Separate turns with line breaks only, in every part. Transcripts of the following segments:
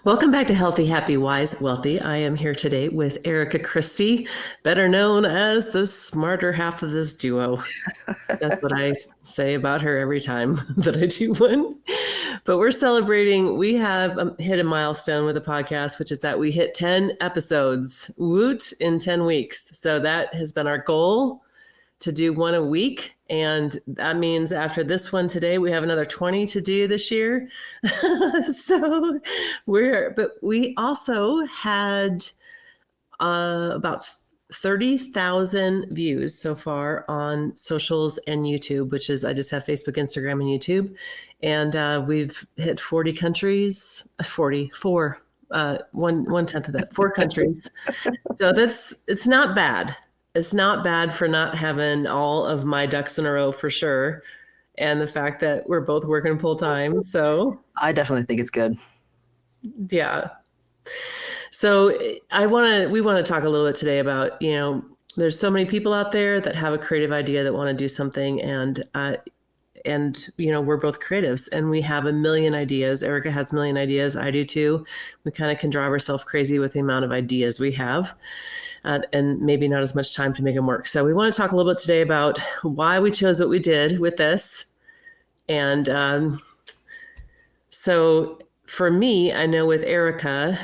Welcome back to Healthy, Happy, Wise, Wealthy. I am here today with Erika Christie, better known as the smarter half of this duo. That's what I say about her every time that I do one. But we're celebrating. We have hit a milestone with the podcast, which is that we hit 10 episodes, woot, in 10 weeks. So that has been our goal, to do one a week. And that means after this one today, we have another 20 to do this year. So but we also had about 30,000 views so far on socials and YouTube, which is, I just have Facebook, Instagram, and YouTube. And we've hit 40 countries, 44, one tenth of that, 4 countries. So it's not bad. It's not bad for not having all of my ducks in a row, for sure. And the fact that we're both working full time. So
I definitely think it's good.
Yeah. So we want to talk a little bit today about, there's so many people out there that have a creative idea that want to do something, and we're both creatives and we have a million ideas. Erika has a million ideas. I do too. We kind of can drive ourselves crazy with the amount of ideas we have. And maybe not as much time to make them work. So we want to talk a little bit today about why we chose what we did with this. And so for me, I know with Erika,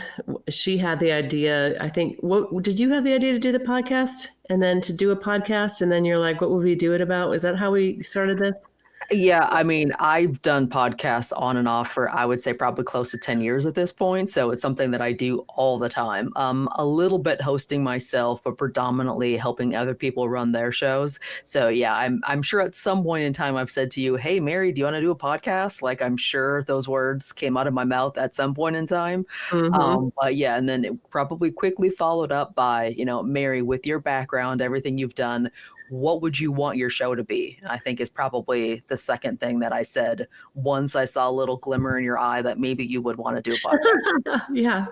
she had the idea, I think, what did you have the idea to do the podcast and then to do a podcast? And then you're like, what would we do it about? Is that how we started this?
Yeah, I mean, I've done podcasts on and off for, I would say, probably close to 10 years at this point. So it's something that I do all the time. A little bit hosting myself, but predominantly helping other people run their shows. So yeah, I'm sure at some point in time I've said to you, hey, Mary, do you want to do a podcast? Like, I'm sure those words came out of my mouth at some point in time.
Mm-hmm.
But yeah, and then it probably quickly followed up by, Mary, with your background, everything you've done, what would you want your show to be? I think is probably the second thing that I said once I saw a little glimmer in your eye that maybe you would want to do a podcast.
Yeah,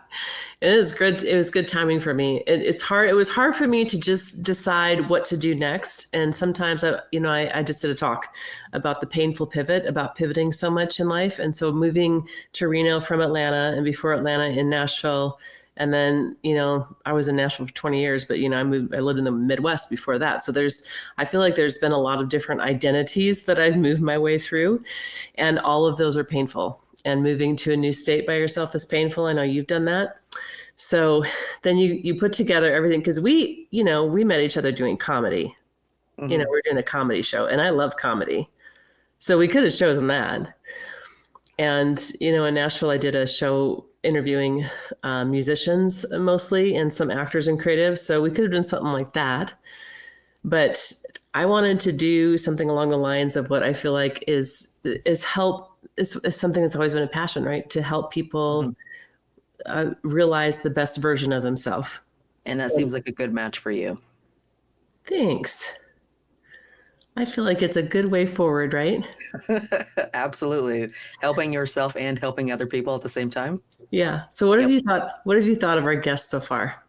it is good. It was good timing for me. It's hard. It was hard for me to just decide what to do next. And sometimes I just did a talk about the painful pivot, about pivoting so much in life. And so moving to Reno from Atlanta, and before Atlanta in Nashville. And then, I was in Nashville for 20 years, but, I lived in the Midwest before that. So I feel like there's been a lot of different identities that I've moved my way through, and all of those are painful. And moving to a new state by yourself is painful. I know you've done that. So then you put together everything, because we met each other doing comedy.
Mm-hmm.
We're doing a comedy show, and I love comedy. So we could have chosen that. And, in Nashville, I did a show interviewing musicians mostly, and some actors and creatives. So we could have done something like that. But I wanted to do something along the lines of what I feel like is something that's always been a passion, right? To help people realize the best version of themselves.
And that seems like a good match for you.
Thanks. I feel like it's a good way forward, right?
Absolutely. Helping yourself and helping other people at the same time.
Yeah. So what have you thought? What have you thought of our guests so far?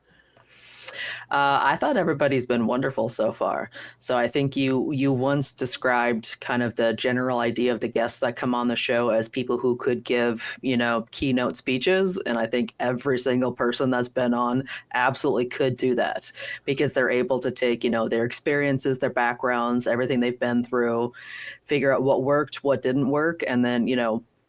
I thought everybody's been wonderful so far. So I think you once described kind of the general idea of the guests that come on the show as people who could give, keynote speeches. And I think every single person that's been on absolutely could do that, because they're able to take, their experiences, their backgrounds, everything they've been through, figure out what worked, what didn't work, and then,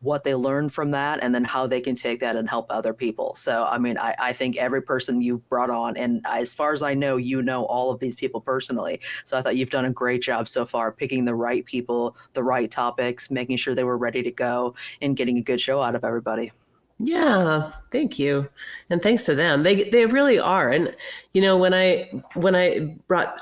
what they learned from that, and then how they can take that and help other people. So, I mean, I think every person you've brought on, and as far as I know, all of these people personally. So I thought you've done a great job so far, picking the right people, the right topics, making sure they were ready to go, and getting a good show out of everybody.
Yeah, thank you. And thanks to them. They really are. And, when I brought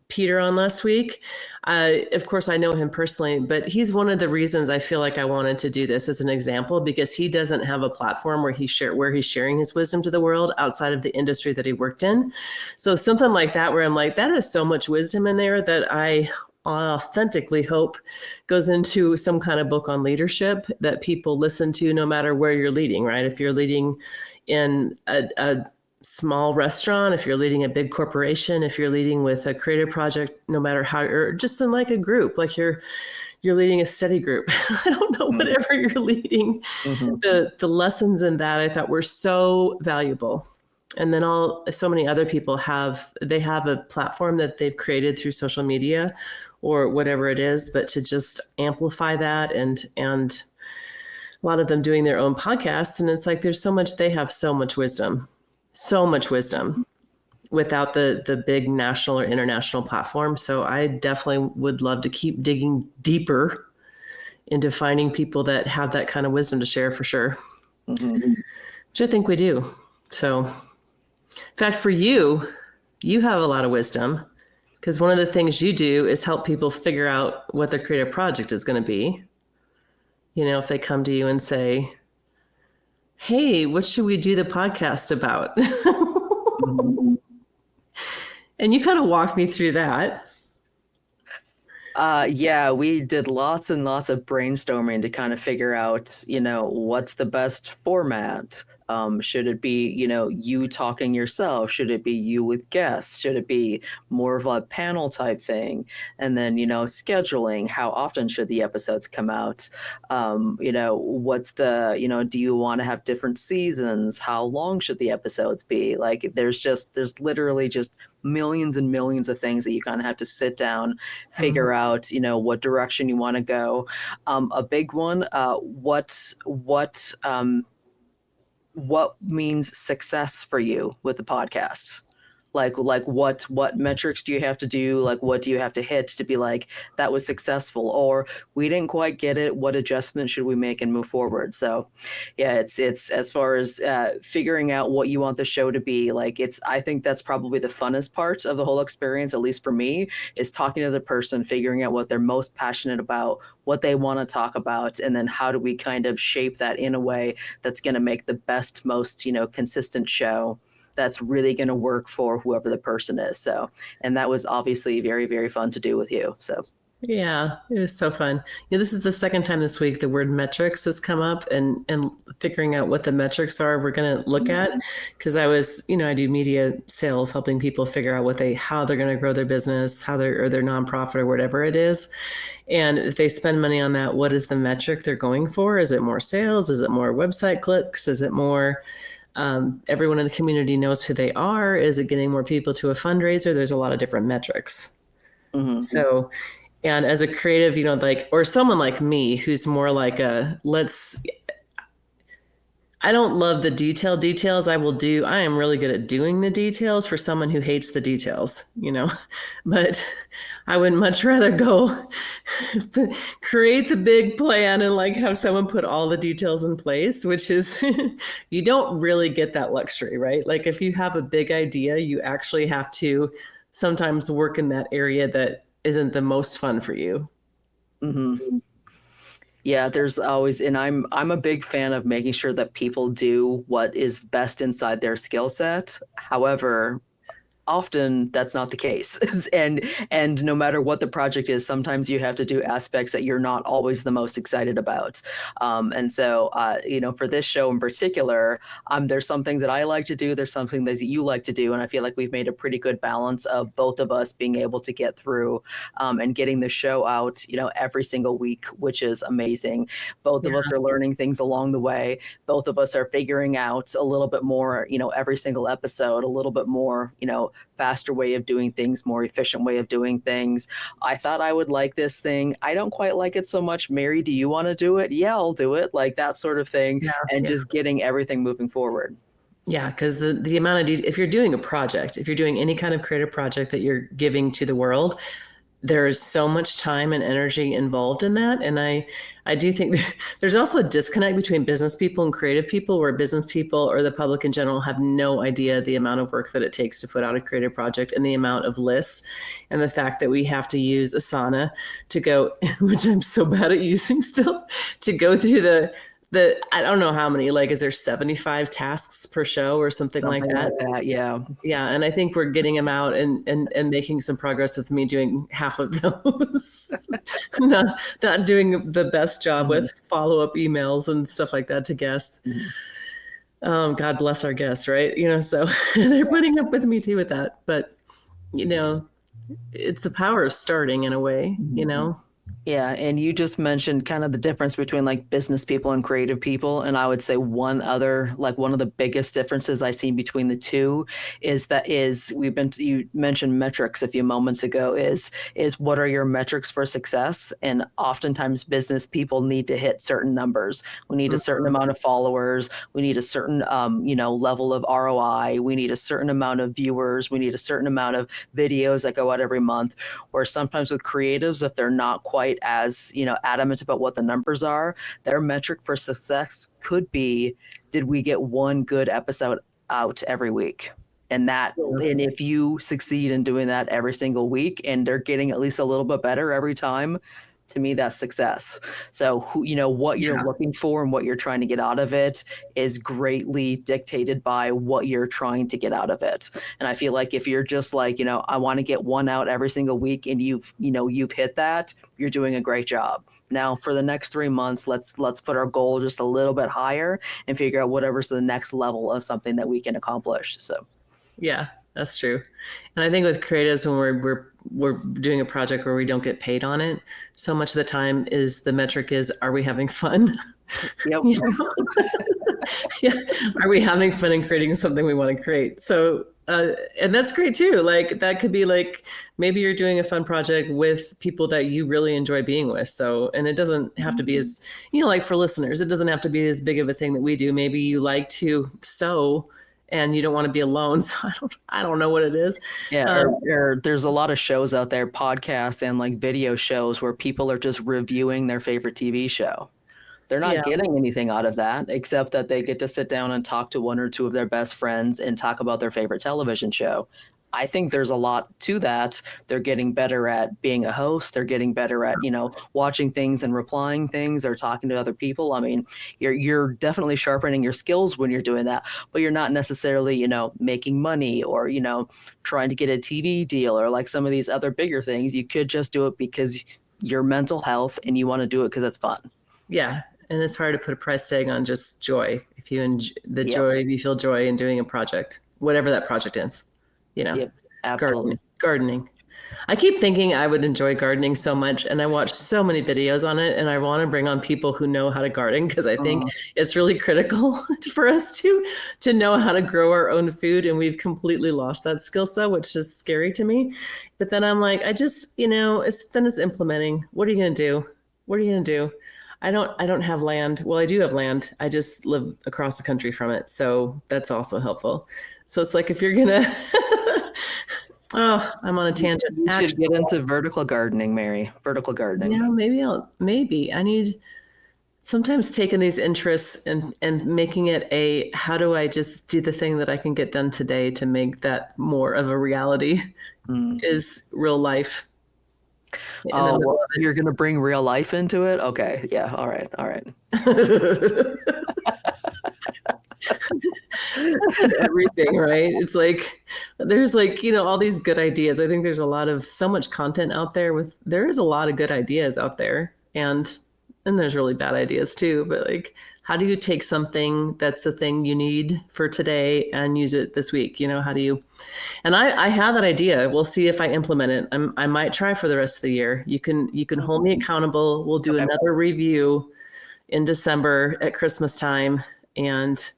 Peter on last week, of course, I know him personally, but he's one of the reasons I feel like I wanted to do this as an example, because he doesn't have a platform where he's sharing his wisdom to the world outside of the industry that he worked in. So something like that, where I'm like, that is so much wisdom in there that I authentically hope goes into some kind of book on leadership that people listen to, no matter where you're leading, right? If you're leading in a small restaurant, if you're leading a big corporation, if you're leading with a creative project, no matter how, or just in like a group, like you're you're leading a study group. I don't know, whatever you're leading. The lessons in that I thought were so valuable. And then so many other people have a platform that they've created through social media or whatever it is, but to just amplify that, and a lot of them doing their own podcasts. And it's like, they have so much wisdom without the big national or international platform. So I definitely would love to keep digging deeper into finding people that have that kind of wisdom to share, for sure, which I think we do. So, in fact, for you, you have a lot of wisdom, because one of the things you do is help people figure out what their creative project is going to be. If they come to you and say, hey, what should we do the podcast about? And you kind of walked me through that.
Yeah, we did lots and lots of brainstorming to kind of figure out, what's the best format. Should it be, you talking yourself? Should it be you with guests? Should it be more of a panel type thing? And then, scheduling, how often should the episodes come out? What's the, do you want to have different seasons? How long should the episodes be? Like, there's literally just millions and millions of things that you kind of have to sit down, figure out, what direction you want to go. A big one, what means success for you with the podcast? Like what metrics do you have to do? Like, what do you have to hit to be like, that was successful, or we didn't quite get it? What adjustment should we make and move forward? So yeah, it's as far as figuring out what you want the show to be like, I think that's probably the funnest part of the whole experience, at least for me, is talking to the person, figuring out what they're most passionate about, what they want to talk about, and then how do we kind of shape that in a way that's going to make the best, most, consistent show that's really going to work for whoever the person is. So, and that was obviously very, very fun to do with you. So
yeah, it was so fun. This is the second time this week the word metrics has come up, and figuring out what the metrics are we're going to look at, because I was, I do media sales, helping people figure out how they're going to grow their business, or their nonprofit or whatever it is. And if they spend money on that, what is the metric they're going for? Is it more sales? Is it more website clicks? Is it more everyone in the community knows who they are? Is it getting more people to a fundraiser? There's a lot of different metrics. So, and as a creative, or someone like me who's more like I don't love the details. I am really good at doing the details for someone who hates the details, but I would much rather go create the big plan and have someone put all the details in place, which is, you don't really get that luxury, right? Like, if you have a big idea, you actually have to sometimes work in that area that isn't the most fun for you.
Yeah, there's always, and I'm a big fan of making sure that people do what is best inside their skill set. However, often that's not the case. and no matter what the project is, sometimes you have to do aspects that you're not always the most excited about. And so, for this show in particular, there's some things that I like to do. There's something that you like to do. And I feel like we've made a pretty good balance of both of us being able to get through and getting the show out, every single week, which is amazing. Both of us are learning things along the way. Both of us are figuring out a little bit more, every single episode, a little bit more, faster way of doing things, more efficient way of doing things. I thought I would like this thing. I don't quite like it so much. Mary, do you want to do it? Yeah, I'll do it. Like that sort of thing. Just getting everything moving forward.
Yeah, because the amount of if you're doing a project, if you're doing any kind of creative project that you're giving to the world, there is so much time and energy involved in that. And I do think there's also a disconnect between business people and creative people, where business people or the public in general have no idea the amount of work that it takes to put out a creative project, and the amount of lists, and the fact that we have to use Asana to go, which I'm so bad at using still, to go through the I don't know how many, is there 75 tasks per show or something like that?
Yeah.
Yeah. And I think we're getting them out and making some progress with me doing half of those, not doing the best job with follow-up emails and stuff like that to guests. God bless our guests, right? So they're putting up with me too with that. But, it's the power of starting in a way,
Yeah, and you just mentioned kind of the difference between like business people and creative people. And I would say one other, like one of the biggest differences I see between the two is you mentioned metrics a few moments ago, is what are your metrics for success? And oftentimes business people need to hit certain numbers. We need a certain
Mhm.
amount of followers. We need a certain, level of ROI. We need a certain amount of viewers. We need a certain amount of videos that go out every month. Or sometimes with creatives, if they're not quite as adamant about what the numbers are, their metric for success could be, did we get one good episode out every week? And if you succeed in doing that every single week and they're getting at least a little bit better every time, to me that's success. So what you're
Yeah.
looking for and what you're trying to get out of it is greatly dictated by what you're trying to get out of it. And I feel like if you're just like, I want to get one out every single week and you've hit that, you're doing a great job. Now for the next 3 months, let's put our goal just a little bit higher and figure out whatever's the next level of something that we can accomplish. So
Yeah, that's true. And I think with creatives, when we're doing a project where we don't get paid on it, so much of the time is the metric is, are we having fun?
yep.
You know? Yeah. Are we having fun in creating something we want to create? So, and that's great too. Like that could be like, maybe you're doing a fun project with people that you really enjoy being with. So, and it doesn't have to be as, like for listeners, it doesn't have to be as big of a thing that we do. Maybe you like to sew and you don't want to be alone. So I don't know what it is.
Yeah, or there's a lot of shows out there, podcasts and like video shows where people are just reviewing their favorite TV show. They're not
Yeah.
getting anything out of that except that they get to sit down and talk to one or two of their best friends and talk about their favorite television show. I think there's a lot to that. They're getting better at being a host. They're getting better at, watching things and replying things or talking to other people. I mean, you're definitely sharpening your skills when you're doing that, but you're not necessarily, making money or, trying to get a TV deal or like some of these other bigger things. You could just do it because your mental health and you want to do it because it's fun.
Yeah. And it's hard to put a price tag on just joy. If you enjoy the
Yep.
joy, if you feel joy in doing a project, whatever that project is,
Yep, absolutely.
gardening. I keep thinking I would enjoy gardening so much, and I watch so many videos on it, and I want to bring on people who know how to garden because I think it's really critical for us to know how to grow our own food, and we've completely lost that skill set, which is scary to me. But then I'm like, I just, it's implementing. What are you going to do? What are you going to do? I don't have land. Well, I do have land. I just live across the country from it, so that's also helpful. So it's like if you're gonna Oh, I'm on a tangent.
You should get into vertical gardening, Mary. Vertical gardening.
Yeah, maybe I need sometimes taking these interests and making it how do I just do the thing that I can get done today to make that more of a reality is real life.
Oh, well, you're going to bring real life into it? Okay. Yeah. All right.
Everything, right? It's like there's like, all these good ideas. I think there's so much content out there there is a lot of good ideas out there and there's really bad ideas too, but like how do you take something that's the thing you need for today and use it this week? How do you? And I have that idea. We'll see if I implement it. I might try for the rest of the year. You can hold me accountable. We'll do another review in December at Christmas time and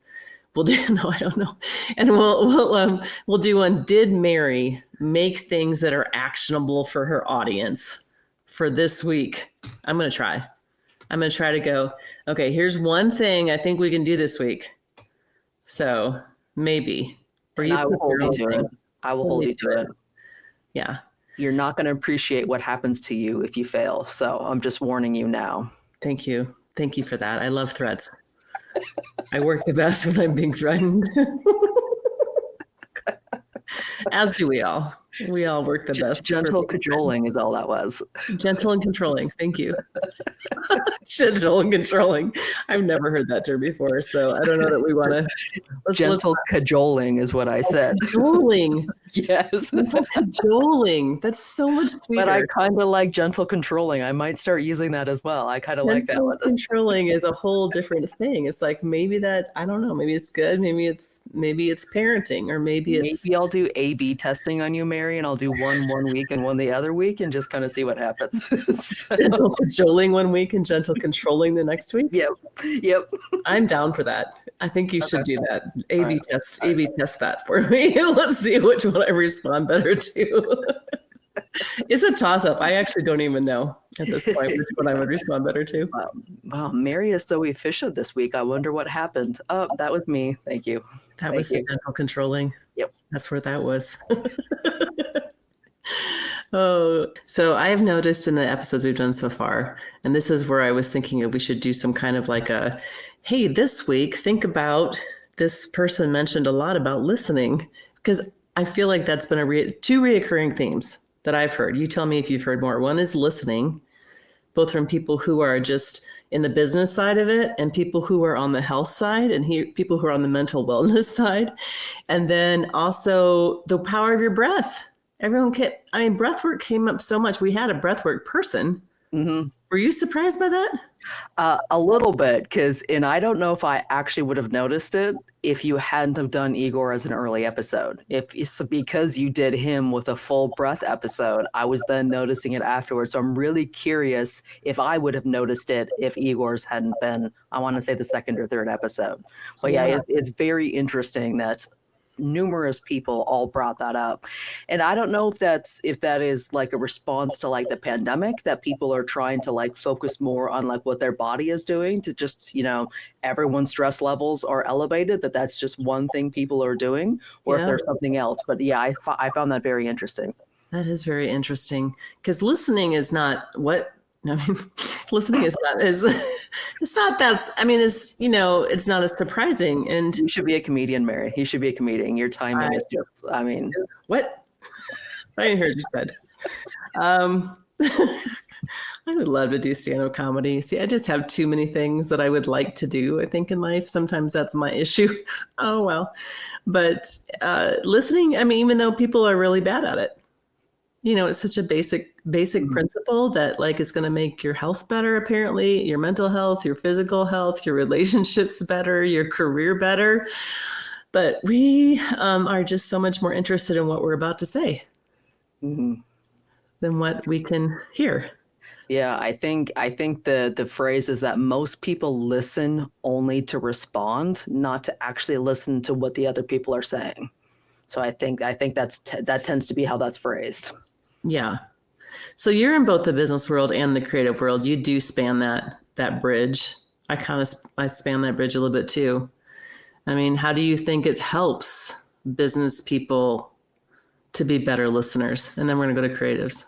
we'll do, no, I don't know. And we'll do one. Did Mary make things that are actionable for her audience for this week? I'm going to try to go, okay, here's one thing I think we can do this week. So maybe.
I will hold you to it. I will hold you to it.
Yeah.
You're not going to appreciate what happens to you if you fail. So I'm just warning you now.
Thank you. Thank you for that. I love threats. I work the best when I'm being threatened. As do we all. We all work the best.
Gentle cajoling is all that was.
Gentle and controlling. Thank you. Gentle and controlling. I've never heard that term before, so I don't know that we want to.
Gentle cajoling is what I said.
Cajoling.
Yes.
Gentle cajoling. That's so much sweeter.
But I kind of like gentle controlling. I might start using that as well. I kind of like that one.
Controlling is a whole different thing. It's like maybe that, I don't know, maybe it's good. Maybe it's parenting or maybe
I'll do A/B testing on you, Mary. Mary, and I'll do one week and one the other week and just kind of see what happens. So,
Gentle cajoling one week and gentle controlling the next week.
yep. Yep.
I'm down for that. I think you should
Okay.
do that.
All right.
A/B test that for me. Let's see which one I respond better to. It's a toss up. I actually don't even know at this point which one I would respond better to.
Wow, Mary is so efficient this week. I wonder what happened. Oh, that was me. Thank you.
That was the gentle controlling.
Yep.
That's where that was. Oh, so I have noticed in the episodes we've done so far, and this is where I was thinking that we should do some kind of like a, hey, this week, think about this person mentioned a lot about listening, because I feel like that's been two reoccurring themes that I've heard. You tell me if you've heard more. One is listening, both from people who are just in the business side of it and people who are on the health side and people who are on the mental wellness side. And then also the power of your breath. Breathwork came up so much. We had a breathwork person.
Mm-hmm.
Were you surprised by that?
A little bit, and I don't know if I actually would have noticed it if you hadn't have done Igor as an early episode. If it's because you did him with a full breath episode, I was then noticing it afterwards. So I'm really curious if I would have noticed it if Igor's hadn't been, I want to say, the second or third episode. But yeah, it's very interesting that numerous people all brought that up, and I don't know if that is like a response to like the pandemic, that people are trying to like focus more on like what their body is doing to just, everyone's stress levels are elevated, that's just one thing people are doing, or if there's something else. But yeah, I found that very interesting.
That is very interesting, because listening is not what listening is not it's not that, it's not as surprising. And
you should be a comedian, Mary. You should be a comedian. Your timing is just,
what? I didn't hear what you said. I would love to do stand-up comedy. See, I just have too many things that I would like to do, I think, in life. Sometimes that's my issue. Oh, well. But listening, even though people are really bad at it, it's such a basic principle that like it's going to make your health better, apparently, your mental health, your physical health, your relationships better, your career better. But we are just so much more interested in what we're about to say than what we can hear.
Yeah, I think the phrase is that most people listen only to respond, not to actually listen to what the other people are saying. So I think that tends to be how that's phrased.
Yeah. So you're in both the business world and the creative world. You do span that bridge. I span that bridge a little bit too. How do you think it helps business people to be better listeners? And then we're going to go to creatives.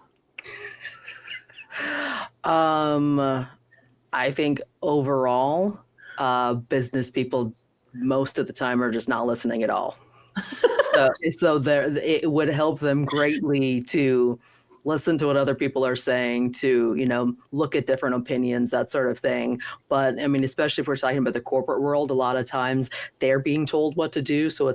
I think overall, business people most of the time are just not listening at all. So it would help them greatly to listen to what other people are saying, to, look at different opinions, that sort of thing. But especially if we're talking about the corporate world, a lot of times they're being told what to do. So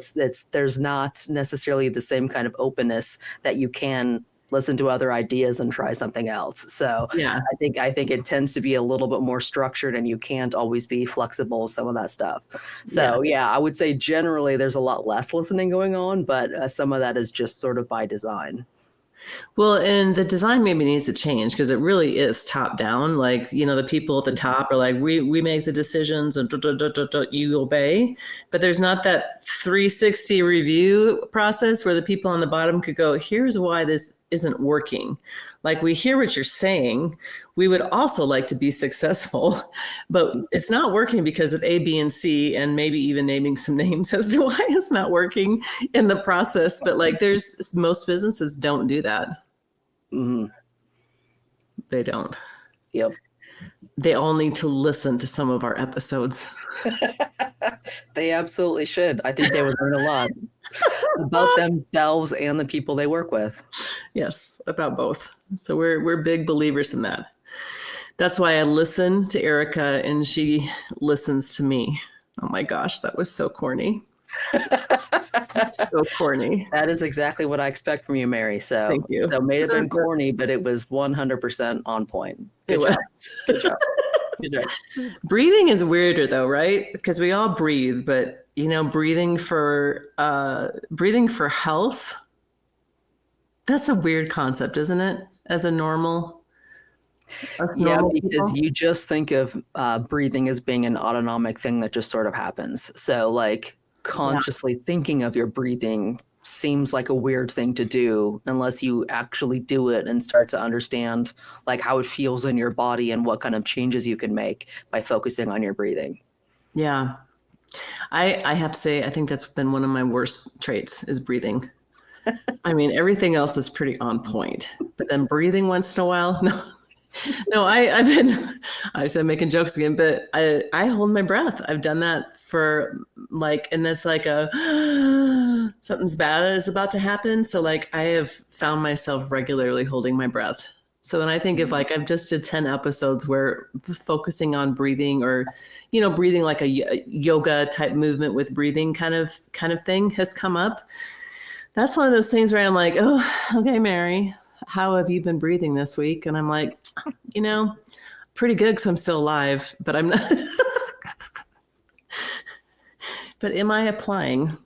there's not necessarily the same kind of openness that you can listen to other ideas and try something else. So yeah, I think it tends to be a little bit more structured, and you can't always be flexible with some of that stuff. So yeah, I would say generally there's a lot less listening going on, but some of that is just sort of by design.
Well, and the design maybe needs to change, because it really is top down. Like, the people at the top are like, we make the decisions and you obey. But there's not that 360 review process where the people on the bottom could go, here's why this isn't working. Like, we hear what you're saying. We would also like to be successful, but it's not working because of A, B, and C, and maybe even naming some names as to why it's not working in the process. But like, most businesses don't do that.
Mm-hmm.
They don't.
Yep.
They all need to listen to some of our episodes.
They absolutely should. I think they would learn a lot about themselves and the people they work with.
Yes, about both. So we're big believers in that. That's why I listen to Erika and she listens to me. Oh my gosh, that was so corny. That's so corny.
That is exactly what I expect from you, Mary. So
thank you.
So it may have been corny, but it was 100% on point. Good job. Good job. Good job.
Breathing is weirder though, right? Because we all breathe, but breathing for health That's a weird concept, isn't it? As a us
Yeah,
normal
because
people.
you just think of breathing as being an autonomic thing that just sort of happens. So, like,
Yeah.
consciously thinking of your breathing seems like a weird thing to do unless you actually do it and start to understand like how it feels in your body and what kind of changes you can make by focusing on your breathing.
Yeah. I have to say, I think that's been one of my worst traits is breathing. I mean, everything else is pretty on point, but then breathing once in a while, no, no, I've been making jokes again, but I hold my breath. I've done that for like, and that's like a, something's bad is about to happen. So like I have found myself regularly holding my breath. So then I think if like I've just did 10 episodes where focusing on breathing or, breathing like a yoga type movement with breathing kind of thing has come up. That's one of those things where I'm like, oh, okay, Mary, how have you been breathing this week? And I'm like, you know, pretty good because I'm still alive, but I'm not. But am I applying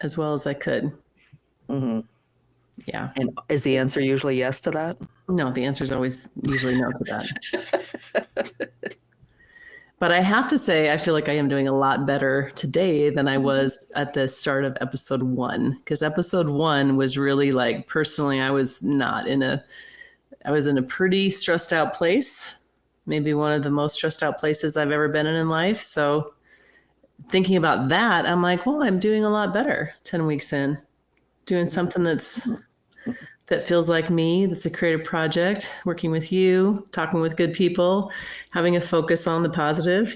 as well as I could?
Mm-hmm.
Yeah.
And is the answer usually yes to that?
No, the answer is always usually no to that. But I have to say, I feel like I am doing a lot better today than I was at the start of episode 1. Because episode 1 was really like, personally, I was in a pretty stressed out place. Maybe one of the most stressed out places I've ever been in life. So thinking about that, I'm like, well, I'm doing a lot better 10 weeks in, doing something that feels like me, that's a creative project, working with you, talking with good people, having a focus on the positive.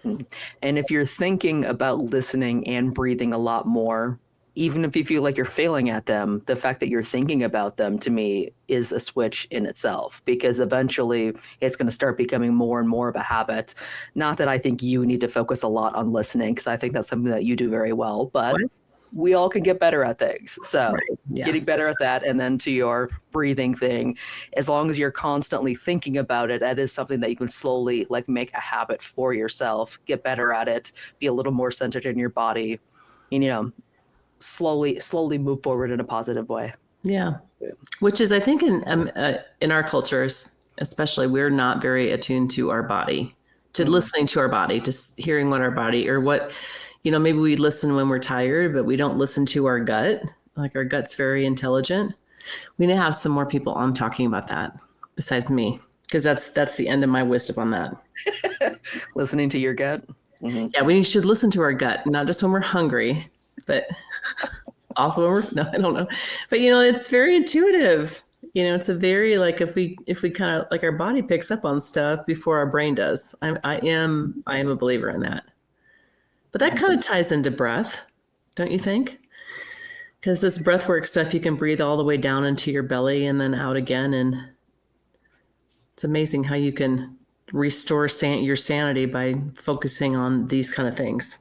And if you're thinking about listening and breathing a lot more, even if you feel like you're failing at them, the fact that you're thinking about them to me is a switch in itself because eventually it's going to start becoming more and more of a habit. Not that I think you need to focus a lot on listening because I think that's something that you do very well, but
What?
we all can get better at things. So,
Right. Yeah.
getting better at that. And then to your breathing thing, as long as you're constantly thinking about it, that is something that you can slowly like make a habit for yourself, get better at it, be a little more centered in your body, and, slowly move forward in a positive way.
Yeah. Which is, I think, in our cultures, especially, we're not very attuned to our body, to listening to our body, just hearing what our body or what, maybe we listen when we're tired, but we don't listen to our gut. Like our gut's very intelligent. We need to have some more people on talking about that besides me, because that's the end of my wisdom on that.
Listening to your gut. Mm-hmm.
Yeah, we should listen to our gut, not just when we're hungry, but also when we're no, I don't know. But it's very intuitive. It's a very like if we kind of like our body picks up on stuff before our brain does. I am a believer in that. But that kind of ties into breath, don't you think? Because this breathwork stuff, you can breathe all the way down into your belly and then out again, and it's amazing how you can restore your sanity by focusing on these kind of things.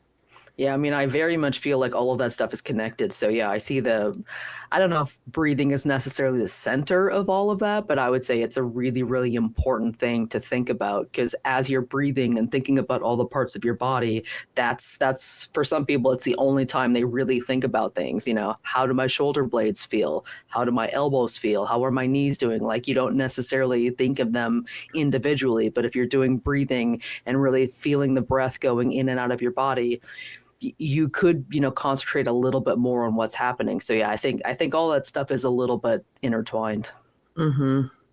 Yeah, I mean, I very much feel like all of that stuff is connected. So yeah, I don't know if breathing is necessarily the center of all of that, but I would say it's a really, really important thing to think about because as you're breathing and thinking about all the parts of your body, that's for some people, it's the only time they really think about things. How do my shoulder blades feel? How do my elbows feel? How are my knees doing? Like you don't necessarily think of them individually, but if you're doing breathing and really feeling the breath going in and out of your body, you could concentrate a little bit more on what's happening. So yeah, I think all that stuff is a little bit intertwined.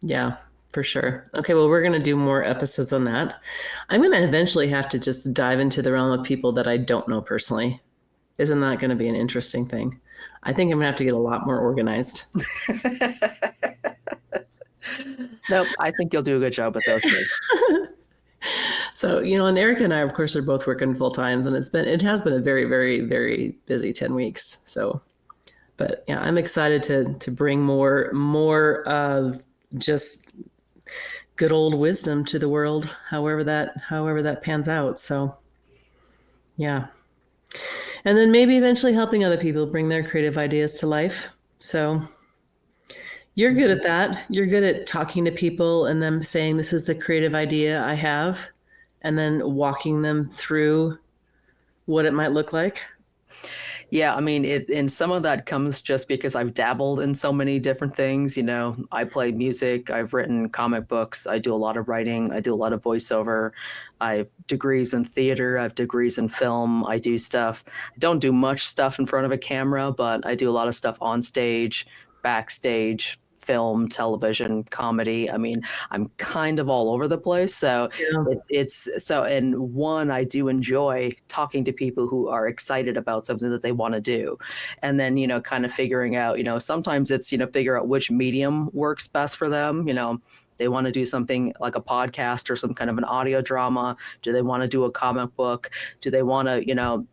Yeah, for sure. Okay, well, we're going to do more episodes on that. I'm going to eventually have to just dive into the realm of people that I don't know personally. Isn't that going to be an interesting thing? I think I'm going to have to get a lot more organized.
Nope, I think you'll do a good job with those things.
So, and Erika and I, of course, are both working full times, and it has been a very, very, very busy 10 weeks. So, but yeah, I'm excited to bring more of just good old wisdom to the world, however that pans out. So, yeah. And then maybe eventually helping other people bring their creative ideas to life. So, you're good at that. You're good at talking to people and them saying, this is the creative idea I have, and then walking them through what it might look like.
Yeah, I mean, and some of that comes just because I've dabbled in so many different things. You know, I play music, I've written comic books, I do a lot of writing, I do a lot of voiceover. I have degrees in theater, I have degrees in film, I do stuff. I don't do much stuff in front of a camera, but I do a lot of stuff on stage, backstage, film, television, comedy. I mean, I'm kind of all over the place. So
Yeah.
it's so, and one, I do enjoy talking to people who are excited about something that they want to do. And then, kind of figuring out, sometimes it's, figure out which medium works best for them. They want to do something like a podcast or some kind of an audio drama. Do they want to do a comic book? Do they want to,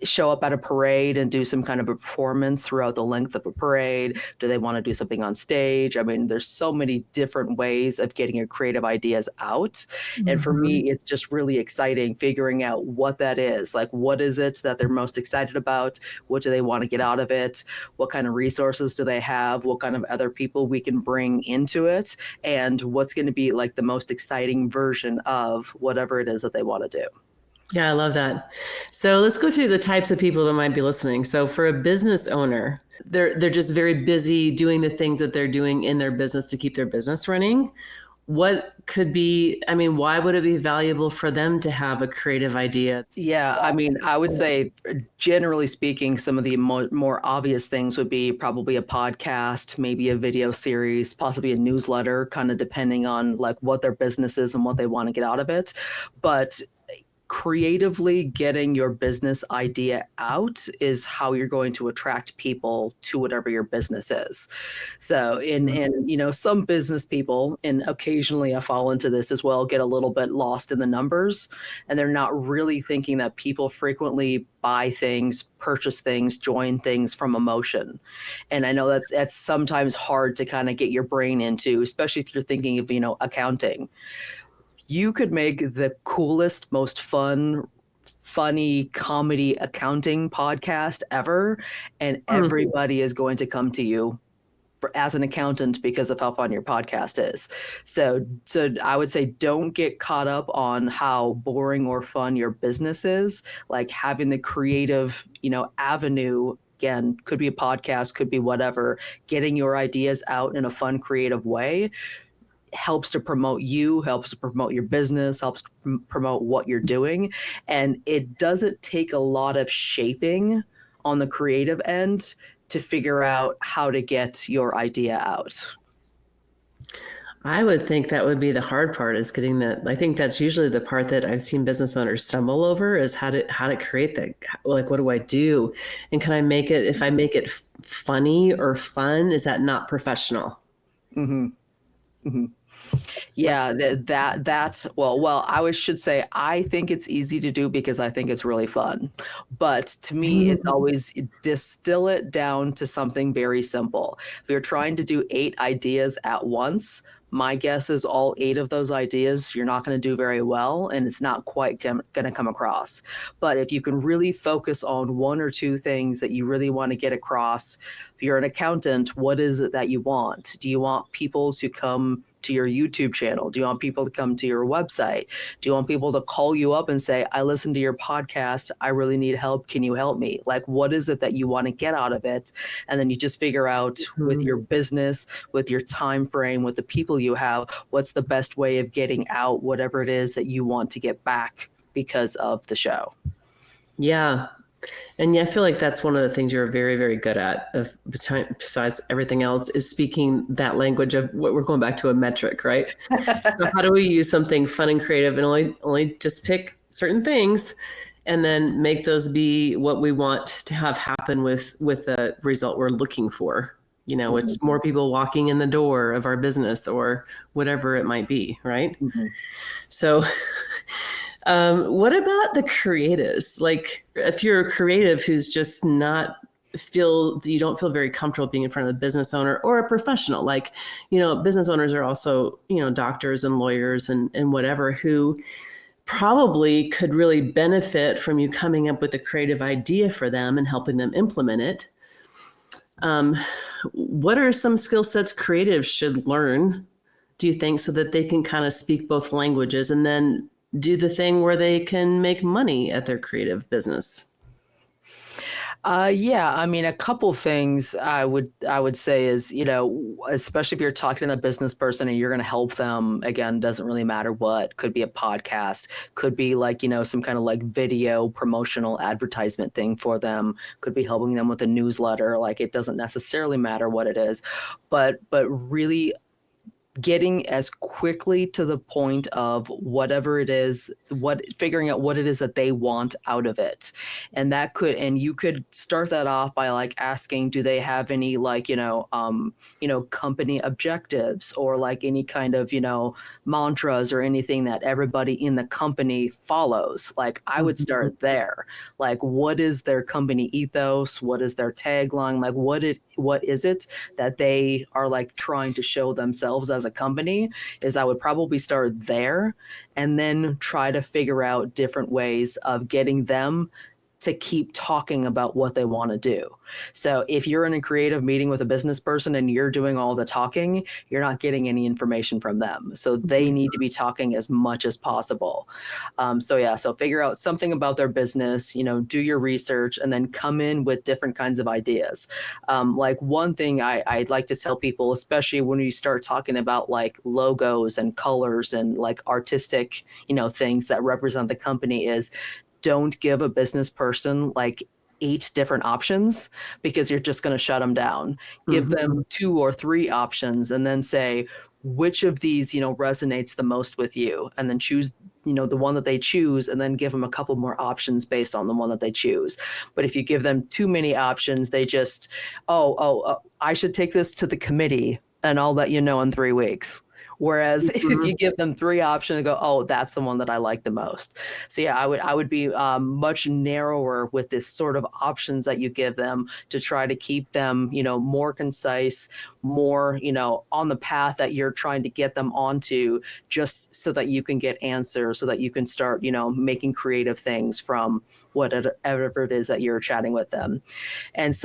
show up at a parade and do some kind of a performance throughout the length of a parade? Do they want to do something on stage? I mean, there's so many different ways of getting your creative ideas out. And for
Mhm.
me, it's just really exciting figuring out what that is. Like, what is it that they're most excited about? What do they want to get out of it? What kind of resources do they have? What kind of other people we can bring into it? And what's going to be like the most exciting version of whatever it is that they want to do?
Yeah, I love that. So let's go through the types of people that might be listening. So for a business owner, they're just very busy doing the things that they're doing in their business to keep their business running. What could be, I mean, why would it be valuable for them to have a creative idea?
Yeah, I mean, I would say, generally speaking, some of the more obvious things would be probably a podcast, maybe a video series, possibly a newsletter, kind of depending on like what their business is and what they want to get out of it. But creatively getting your business idea out is how you're going to attract people to whatever your business is. So some business people, and occasionally I fall into this as well, get a little bit lost in the numbers, and they're not really thinking that people frequently buy things, purchase things, join things from emotion. And I know that's sometimes hard to kind of get your brain into, especially if you're thinking of, accounting. You could make the coolest, most funny comedy accounting podcast ever, and
Hmm.
everybody is going to come to you as an accountant because of how fun your podcast is. So I would say don't get caught up on how boring or fun your business is. Like having the creative, avenue. Again, could be a podcast, could be whatever. Getting your ideas out in a fun, creative way helps to promote you, helps to promote your business, helps to promote what you're doing. And it doesn't take a lot of shaping on the creative end to figure out how to get your idea out.
I would think that would be the hard part is getting that. I think that's usually the part that I've seen business owners stumble over is how to create that. Like, what do I do? And can I make it, if I make it funny or fun, is that not professional?
Mm-hmm. Mm-hmm. Yeah, that's well, should say I think it's easy to do because I think it's really fun. But to me, it's always distill it down to something very simple. If you're trying to do 8 ideas at once, my guess is all 8 of those ideas you're not going to do very well, and it's not quite going to come across. But if you can really focus on 1 or 2 things that you really want to get across, if you're an accountant, what is it that you want? Do you want people to come to your YouTube channel? Do you want people to come to your website? Do you want people to call you up and say, I listened to your podcast, I really need help, can you help me? Like, what is it that you want to get out of it? And then you just figure out with your business, with your time frame, with the people you have, what's the best way of getting out whatever it is that you want to get back because of the show.
Yeah. And yeah, I feel like that's one of the things you're very, very good at, of besides everything else, is speaking that language of what we're going back to, a metric, right? So how do we use something fun and creative and only just pick certain things and then make those be what we want to have happen with the result we're looking for, which more people walking in the door of our business or whatever it might be, right?
Mm-hmm.
So what about the creatives? Like, if you're a creative who's just you don't feel very comfortable being in front of a business owner or a professional, like, business owners are also, doctors and lawyers and whatever, who probably could really benefit from you coming up with a creative idea for them and helping them implement it. What are some skill sets creatives should learn, do you think, so that they can kind of speak both languages and then do the thing where they can make money at their creative business?
Yeah, I mean, a couple things I would say is, especially if you're talking to a business person and you're going to help them, again, doesn't really matter what, could be a podcast, could be like, some kind of like video promotional advertisement thing for them, could be helping them with a newsletter, like it doesn't necessarily matter what it is, but really getting as quickly to the point of whatever it is, figuring out what it is that they want out of it. And you could start that off by like asking, do they have any like, company objectives, or like any kind of, mantras or anything that everybody in the company follows. Like I would
Mhm.
start there. Like what is their company ethos? What is their tagline? Like what is it that they are like trying to show themselves as a company? Is I would probably start there and then try to figure out different ways of getting them to keep talking about what they want to do. So if you're in a creative meeting with a business person and you're doing all the talking, you're not getting any information from them. So they need to be talking as much as possible. So figure out something about their business, do your research, and then come in with different kinds of ideas. Like one thing I'd like to tell people, especially when you start talking about like logos and colors and like artistic, things that represent the company, is don't give a business person like 8 different options, because you're just going to shut them down. Give them
Mhm.
2 or 3 options and then say, which of these, resonates the most with you, and then choose, the one that they choose, and then give them a couple more options based on the one that they choose. But if you give them too many options, they just, I should take this to the committee and I'll let you know in 3 weeks. Whereas if
Mhm.
you give them 3 options and go, oh, that's the one that I like the most. So yeah, I would be much narrower with this sort of options that you give them, to try to keep them, more concise, more, on the path that you're trying to get them onto, just so that you can get answers, so that you can start, making creative things from whatever it is that you're chatting with them. And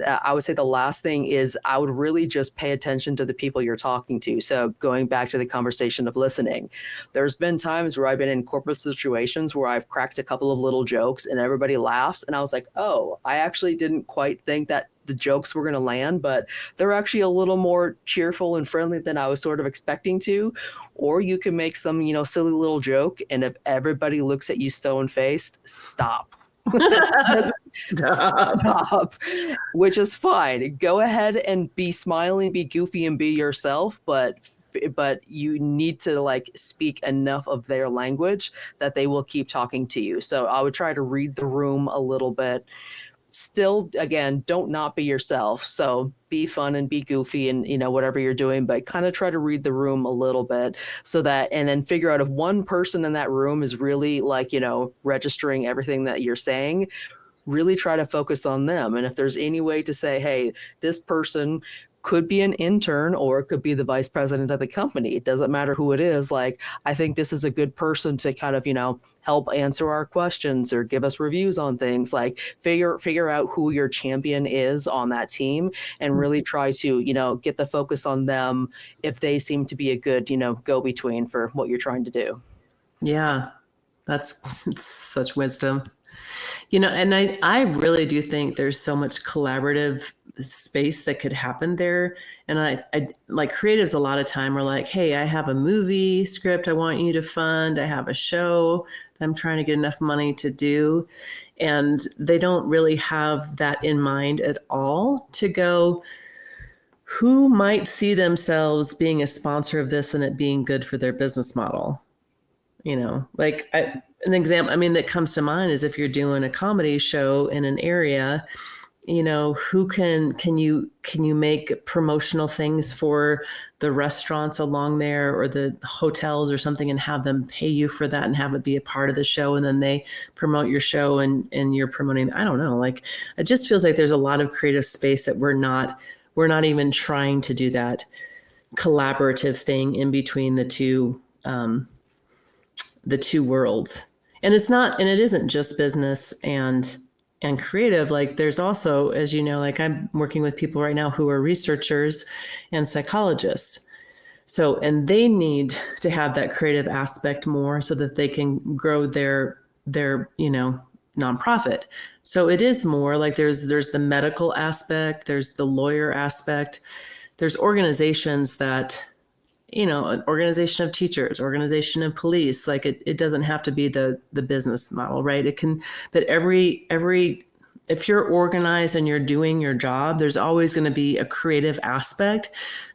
I would say the last thing is, I would really just pay attention to the people you're talking to. So going back to the conversation of listening, there's been times where I've been in corporate situations where I've cracked a couple of little jokes and everybody laughs, and I was like, oh, I actually didn't quite think that the jokes were going to land, but they're actually a little more cheerful and friendly than I was sort of expecting to. Or you can make some, silly little joke, and if everybody looks at you stone faced, stop.
Stop.
Stop, which is fine. Go ahead and be smiling, be goofy, and be yourself, but you need to like speak enough of their language that they will keep talking to you. So I would try to read the room a little bit. Still, again, don't not be yourself. So be fun and be goofy and whatever you're doing, but kind of try to read the room a little bit, so that, and then figure out if one person in that room is really like, registering everything that you're saying, really try to focus on them. And if there's any way to say, hey, this person could be an intern or it could be the vice president of the company, it doesn't matter who it is, like, I think this is a good person to kind of, help answer our questions or give us reviews on things. Like figure out who your champion is on that team, and really try to, get the focus on them if they seem to be a good, go between for what you're trying to do.
Yeah, that's it's such wisdom. And I really do think there's so much collaborative space that could happen there. And I like creatives a lot of time are like, hey, I have a movie script I want you to fund. I have a show that I'm trying to get enough money to do. And they don't really have that in mind at all, to go, who might see themselves being a sponsor of this and it being good for their business model? Like an example, I mean, that comes to mind is if you're doing a comedy show in an area, who can you make promotional things for the restaurants along there or the hotels or something, and have them pay you for that and have it be a part of the show, and then they promote your show, and you're promoting, I don't know, like, it just feels like there's a lot of creative space that we're not even trying to do that collaborative thing in between the two worlds. And it isn't just business and creative. Like, there's also, as you know, like, I'm working with people right now who are researchers and psychologists. So, and they need to have that creative aspect more so that they can grow their nonprofit. So it is more like there's the medical aspect, there's the lawyer aspect, there's organizations that, an organization of teachers, organization of police, like it doesn't have to be the business model, right? It can, but every if you're organized and you're doing your job, there's always going to be a creative aspect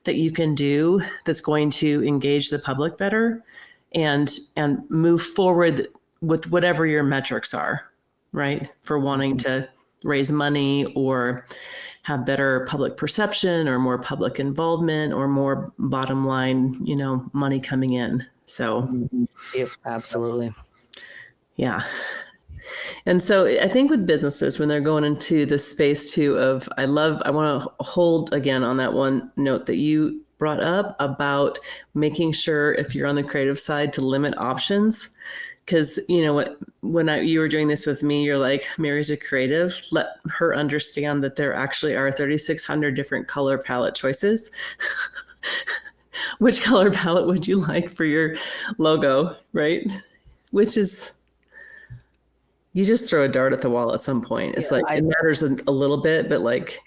that you can do that's going to engage the public better and move forward with whatever your metrics are, right? For wanting to raise money or have better public perception or more public involvement or more bottom line, money coming in. So,
Yep, absolutely.
Yeah. And so I think with businesses, when they're going into the space too of, I want to hold again on that one note that you brought up about making sure if you're on the creative side to limit options. Because, when you were doing this with me, you're like, Mary's a creative. Let her understand that there actually are 3,600 different color palette choices. Which color palette would you like for your logo, right? Which is, you just throw a dart at the wall at some point. It's it matters a little bit, but like,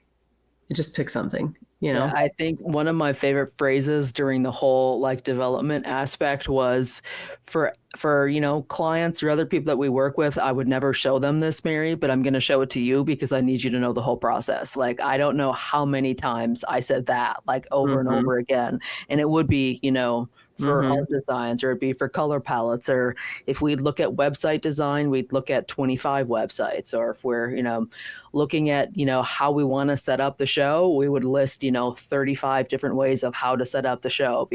just pick something.
Yeah, I think one of my favorite phrases during the whole development aspect was for clients or other people that we work with, I would never show them this, Mary, but I'm going to show it to you because I need you to know the whole process. I don't know how many times I said that over and over again. And it would be, for art designs, or it'd be for color palettes, or if we look at website design, we'd look at 25 websites, or if we're, looking at, how we want to set up the show, we would list, 35 different ways of how to set up the show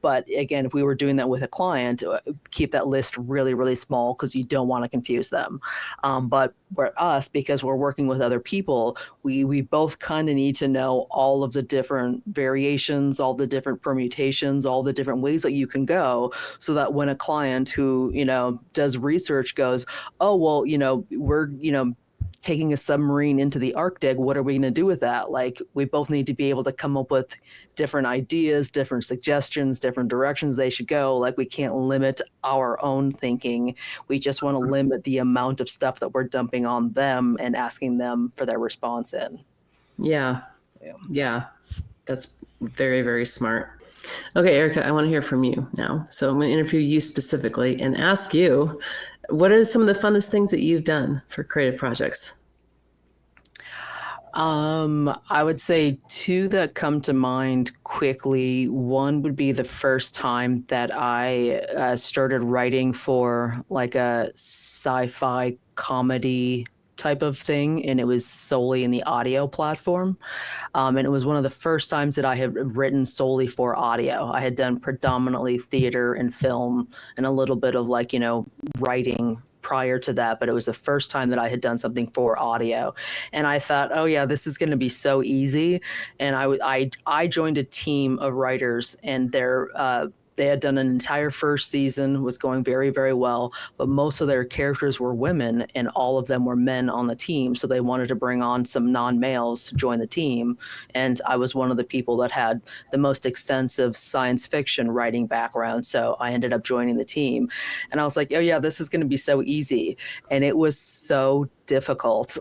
but again, if we were doing that with a client, keep that list really, really small because you don't want to confuse them. But for us, because we're working with other people, we both kind of need to know all of the different variations, all the different permutations, all the different ways that you can go, so that when a client who, does research goes, oh, well, we're, taking a submarine into the Arctic, what are we going to do with that? We both need to be able to come up with different ideas, different suggestions, different directions they should go. We can't limit our own thinking. We just want to limit the amount of stuff that we're dumping on them and asking them for their response in.
Yeah. That's very, very smart. Okay, Erika, I want to hear from you now. So I'm going to interview you specifically and ask you, what are some of the funnest things that you've done for creative projects?
I would say two that come to mind quickly. One would be the first time that I started writing for a sci-fi comedy type of thing, and it was solely in the audio platform. And it was one of the first times that I had written solely for audio. I had done predominantly theater and film and a little bit of writing prior to that, but it was the first time that I had done something for audio. And I thought, oh yeah, this is going to be so easy. And I joined a team of writers, and they had done an entire first season, was going very, very well, but most of their characters were women and all of them were men on the team. So they wanted to bring on some non-males to join the team. And I was one of the people that had the most extensive science fiction writing background. So I ended up joining the team. And I was like, oh yeah, this is going to be so easy. And it was so difficult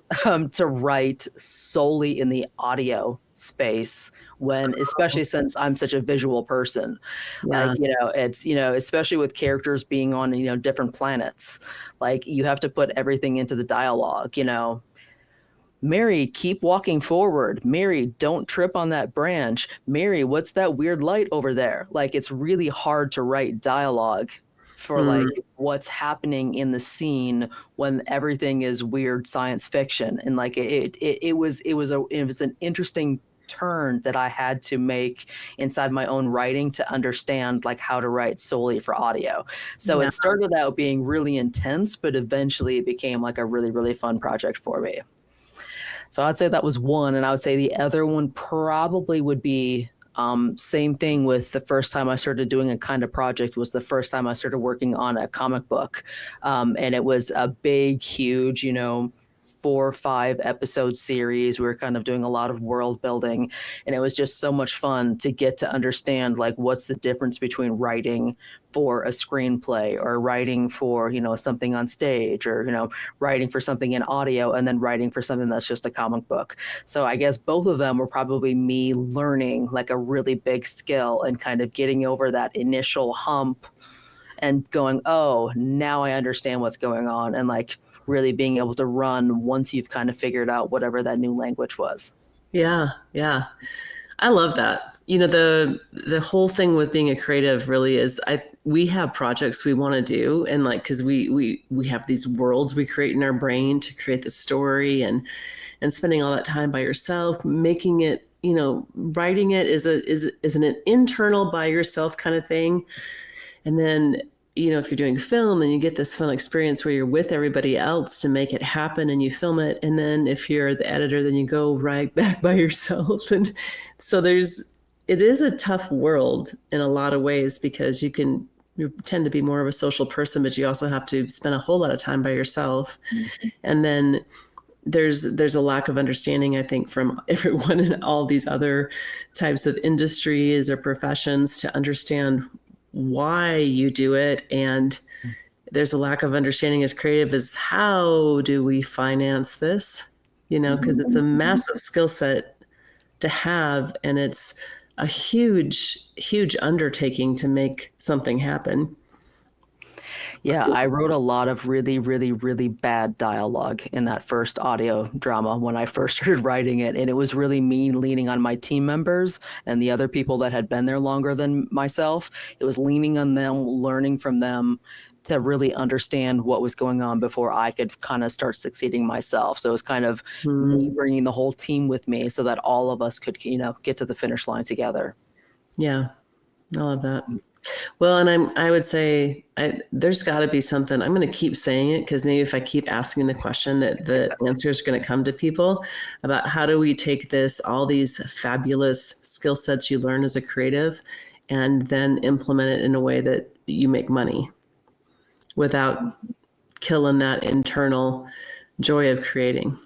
to write solely in the audio space, especially since I'm such a visual person.
Yeah.
It's, especially with characters being on, different planets, you have to put everything into the dialogue, Mary, keep walking forward. Mary, don't trip on that branch. Mary, what's that weird light over there? It's really hard to write dialogue for what's happening in the scene when everything is weird science fiction. And it was an interesting turn that I had to make inside my own writing to understand how to write solely for audio. So It started out being really intense, but eventually it became a really, really fun project for me. So I'd say that was one. And I would say the other one probably would be same thing with the first time I started doing a kind of project was the first time I started working on a comic book. And it was a big, huge, 4 or 5 episode series. We were kind of doing a lot of world building, and it was just so much fun to get to understand like what's the difference between writing for a screenplay or writing for, something on stage, or, writing for something in audio and then writing for something that's just a comic book. So I guess both of them were probably me learning like a really big skill and kind of getting over that initial hump and going, oh, now I understand what's going on, and like really being able to run once you've kind of figured out whatever that new language was.
Yeah, yeah. I love that. The whole thing with being a creative really is we have projects we want to do, and like because we have these worlds we create in our brain to create the story, and spending all that time by yourself making it, writing it is an internal by yourself kind of thing. And then, if you're doing film and you get this fun experience where you're with everybody else to make it happen and you film it. And then if you're the editor, then you go right back by yourself. And so it is a tough world in a lot of ways, because you tend to be more of a social person, but you also have to spend a whole lot of time by yourself. Mm-hmm. And then there's a lack of understanding, I think, from everyone in all these other types of industries or professions to understand why you do it. And there's a lack of understanding as creative as how do we finance this, because it's a massive skill set to have, and it's a huge, huge undertaking to make something happen.
Yeah, I wrote a lot of really, really, really bad dialogue in that first audio drama when I first started writing it. And it was really me leaning on my team members and the other people that had been there longer than myself. It was leaning on them, learning from them to really understand what was going on before I could kind of start succeeding myself. So it was kind of me bringing the whole team with me so that all of us could, get to the finish line together.
Yeah, I love that. Well, and I would say there's got to be something. I'm going to keep saying it because maybe if I keep asking the question, that the answer is going to come to people about how do we take all these fabulous skill sets you learn as a creative, and then implement it in a way that you make money without killing that internal joy of creating.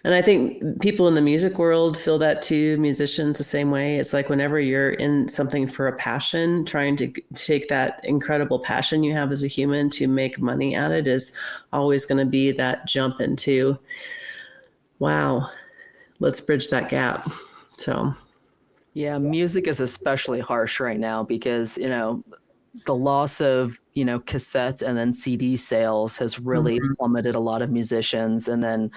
And I think people in the music world feel that too, musicians the same way. It's like whenever you're in something for a passion, trying to take that incredible passion you have as a human to make money at it is always going to be that jump into, wow, let's bridge that gap. So.
Yeah, music is especially harsh right now because, the loss of, cassette and then CD sales has really plummeted a lot of musicians. And then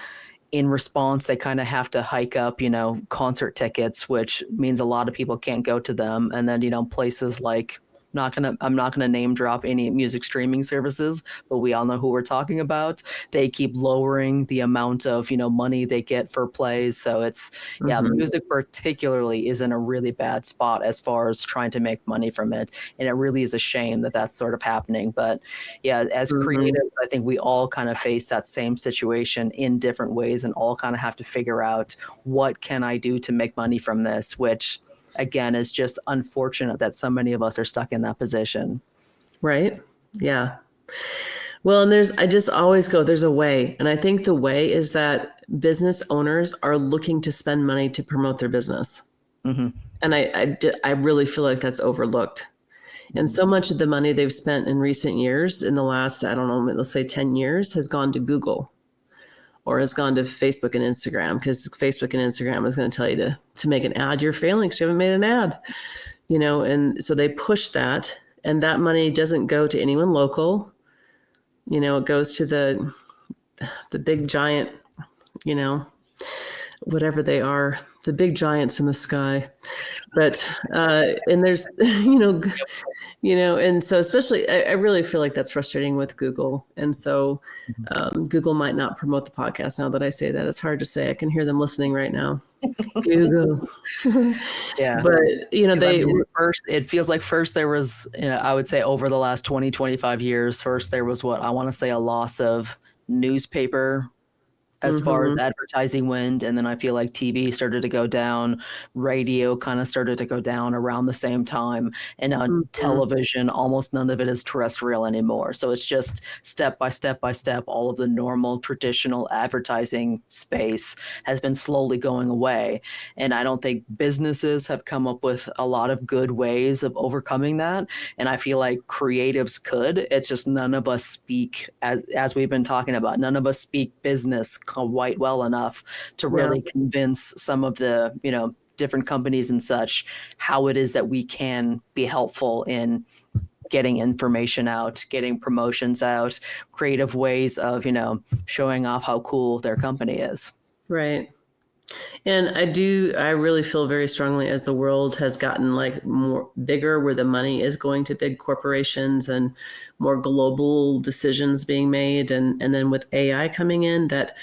in response, they kind of have to hike up, concert tickets, which means a lot of people can't go to them. And then, places like, I'm not gonna name drop any music streaming services, but we all know who we're talking about. They keep lowering the amount of, money they get for plays. So it's, music particularly is in a really bad spot as far as trying to make money from it. And it really is a shame that that's sort of happening. But yeah, as creatives, I think we all kind of face that same situation in different ways and all kind of have to figure out what can I do to make money from this, which again, is just unfortunate that so many of us are stuck in that position.
Right. Yeah. Well, and I just always go, there's a way. And I think the way is that business owners are looking to spend money to promote their business. Mm-hmm. And I really feel like that's overlooked. And so much of the money they've spent in recent years, in the last, I don't know, let's say 10 years, has gone to Google. Or has gone to Facebook and Instagram, because Facebook and Instagram is going to tell you to make an ad. You're failing because you haven't made an ad, and so they push that, and that money doesn't go to anyone local. It goes to the big giant, whatever they are, the big giants in the sky. But and there's and so especially I really feel like that's frustrating with Google. And so Google might not promote the podcast. Now that I say that, it's hard to say. I can hear them listening right now. Google.
Yeah.
But
first, it feels like first there was, I would say over the last 20, 25 years, first there was what I want to say a loss of newspaper as far as advertising went. And then I feel like TV started to go down, radio kind of started to go down around the same time. And on television, almost none of it is terrestrial anymore. So it's just step by step by step, all of the normal traditional advertising space has been slowly going away. And I don't think businesses have come up with a lot of good ways of overcoming that. And I feel like creatives could. It's just none of us speak, as we've been talking about, none of us speak business quite well enough to really convince some of the, different companies and such how it is that we can be helpful in getting information out, getting promotions out, creative ways of, showing off how cool their company is.
Right. And I really feel very strongly as the world has gotten like more bigger, where the money is going to big corporations and more global decisions being made. And then with AI coming in, that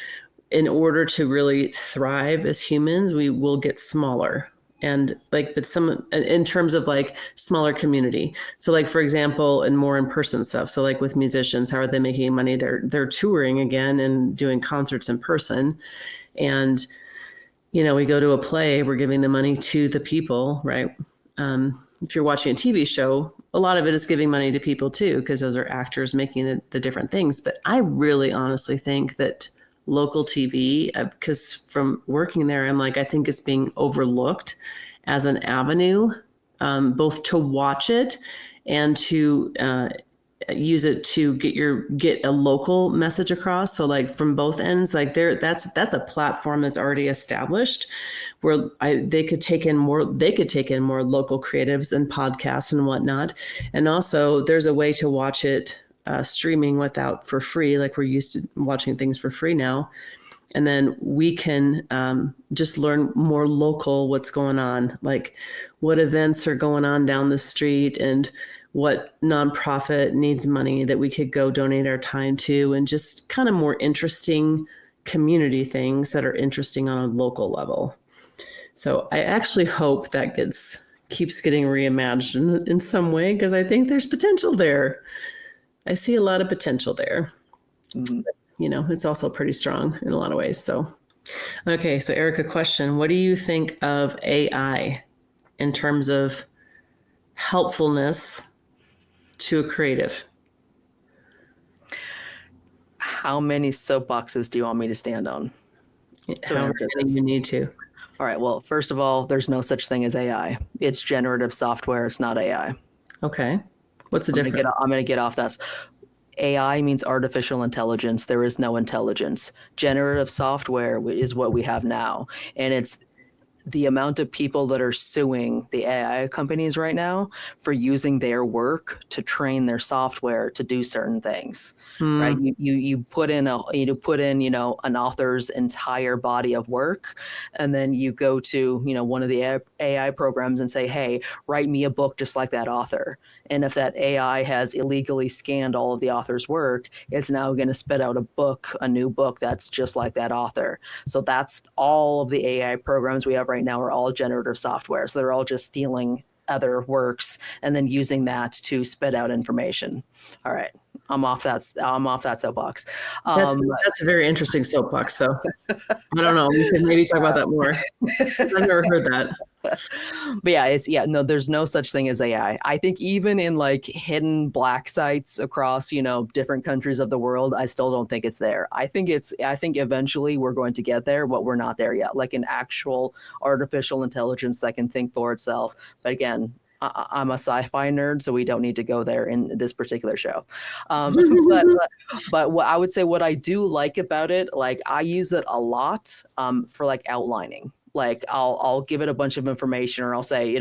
in order to really thrive as humans, we will get smaller. And like, but some in terms of like smaller community. So like, for example, and more in-person stuff. So like with musicians, how are they making money? They're touring again and doing concerts in person. And we go to a play, we're giving the money to the people, right? If you're watching a TV show, a lot of it is giving money to people too, because those are actors making the different things. But I really honestly think that local TV, because from working there, I'm like, I think it's being overlooked as an avenue, both to watch it and to use it to get a local message across. So like from both ends, like that's a platform that's already established, where they could take in more local creatives and podcasts and whatnot. And also there's a way to watch it streaming for free. Like we're used to watching things for free now. And then we can just learn more local what's going on, like what events are going on down the street and what nonprofit needs money that we could go donate our time to, and just kind of more interesting community things that are interesting on a local level. So I actually hope that keeps getting reimagined in some way, because I think there's potential there. I see a lot of potential there. It's also pretty strong in a lot of ways. So, okay. So Erika, question, what do you think of AI in terms of helpfulness to a creative?
How many soapboxes do you want me to stand on?
However many you need to.
All right. Well, first of all, there's no such thing as AI. It's generative software. It's not AI.
Okay. What's the difference?
I'm going to get off that. AI means artificial intelligence. There is no intelligence. Generative software is what we have now. And it's the amount of people that are suing the AI companies right now for using their work to train their software to do certain things, right? You put in an author's entire body of work, and then you go to one of the AI programs and say, hey, write me a book just like that author. And if that AI has illegally scanned all of the author's work, it's now going to spit out a new book that's just like that author. So that's all of the AI programs we have right now are all generative software. So they're all just stealing other works and then using that to spit out information. All right. I'm off that soapbox.
That's a very interesting soapbox, though. I don't know. We could maybe talk about that more. I've never heard that.
But no, there's no such thing as AI. I think even in like hidden black sites across, different countries of the world, I still don't think it's there. I think eventually we're going to get there, but we're not there yet. Like an actual artificial intelligence that can think for itself. But again, I'm a sci-fi nerd, so we don't need to go there in this particular show. But what I would say, what I do like about it, like I use it a lot for like outlining. Like I'll give it a bunch of information, or I'll say,